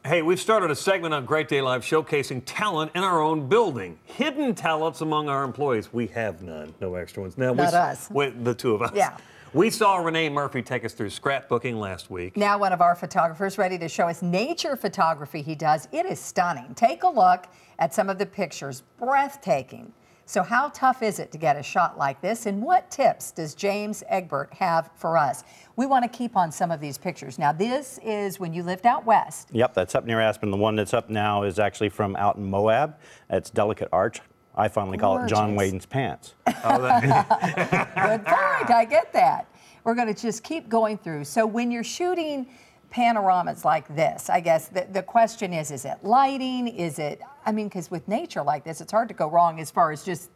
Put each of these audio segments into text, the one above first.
Hey, we've started a segment on Great Day Live showcasing talent in our own building. Hidden talents among our employees. We have none. No extra ones. Now, Not us. The two of us. Yeah. We saw Renee Murphy take us through scrapbooking last week. Now one of our photographers ready to show us nature photography he does. It is stunning. Take a look at some of the pictures. Breathtaking. So how tough is it to get a shot like this, and what tips does James Egbert have for us? We want to keep on some of these pictures. Now this is when you lived out west. Yep, that's up near Aspen. The one that's up now is actually from out in Moab. It's Delicate Arch. I finally call it John Wayne's pants. Oh, Good point, I get that. We're going to just keep going through. So when you're shooting panoramas like this, I guess the question is it lighting? Is it, I mean, because with nature like this, it's hard to go wrong as far as just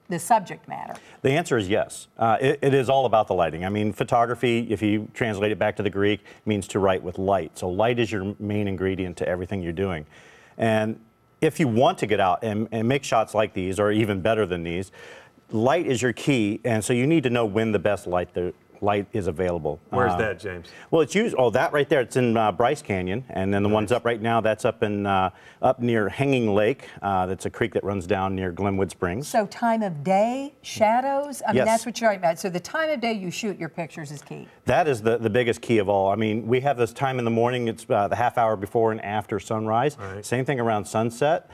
the subject matter. The answer is yes. It is all about the lighting. I mean, photography, if you translate it back to the Greek, means to write with light. So light is your main ingredient to everything you're doing. And if you want to get out and make shots like these, or even better than these, light is your key, and so you need to know when the best light is available. Where's that, James? Well, it's used. Oh, that right there. It's in Bryce Canyon, and then the one's up right now. That's up in up near Hanging Lake. That's a creek that runs down near Glenwood Springs. So time of day, shadows. I mean, Yes. that's what you're talking about. So the time of day you shoot your pictures is key. That is the biggest key of all. I mean, we have this time in the morning. It's the half hour before and after sunrise. Right. Same thing around sunset.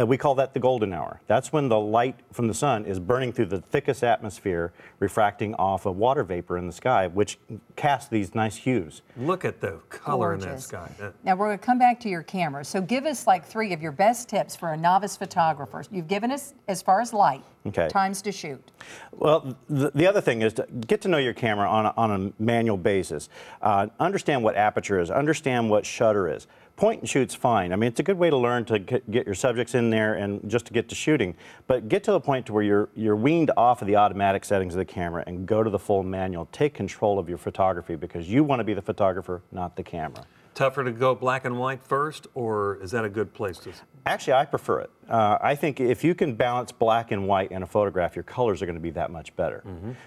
We call that the golden hour. That's when the light from the sun is burning through the thickest atmosphere, refracting off of water vapor in the sky, which casts these nice hues. Look at the color in that Gorgeous. sky. Now we're going to come back to your camera. So give us like 3 of your best tips for a novice photographer. You've given us as far as light, Okay. times to shoot. Well, the other thing is to get to know your camera on a manual basis. Understand what aperture is. Understand what shutter is. Point and shoot's fine. I mean, it's a good way to learn to get your subjects in there and just to get to shooting. But get to the point to where you're weaned off of the automatic settings of the camera and go to the full manual. Take control of your photography because you want to be the photographer, not the camera. Tougher to go black and white first, or is that a good place to? Actually, I prefer it. I think if you can balance black and white in a photograph, your colors are going to be that much better.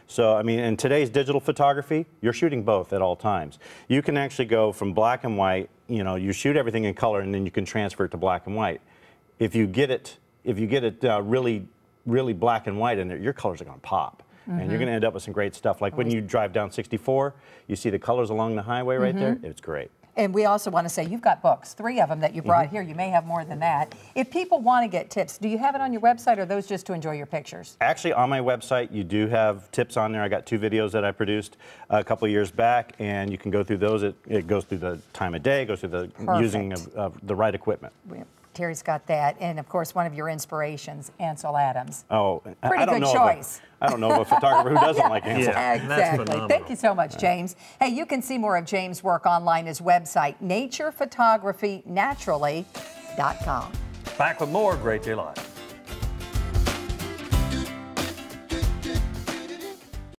So, I mean, in today's digital photography, you're shooting both at all times. You can actually go from black and white, you know, you shoot everything in color and then you can transfer it to black and white. If you get it really, really black and white in there, your colors are going to pop. And you're going to end up with some great stuff. Like when you drive down 64, you see the colors along the highway right there. It's great. And we also want to say you've got books, 3 of them that you brought here. You may have more than that. If people want to get tips, do you have it on your website, or are those just to enjoy your pictures? Actually, on my website, you do have tips on there. I got 2 videos that I produced a couple of years back, and you can go through those. It goes through the time of day, goes through the using of the right equipment. Terry's got that, and of course, one of your inspirations, Ansel Adams. Oh, Pretty I don't good know choice. I don't know of a photographer who doesn't like Ansel. Yeah. Exactly. Thank you so much, James. Hey, you can see more of James' work online, his website, naturephotographynaturally.com. Back with more Great Day Live.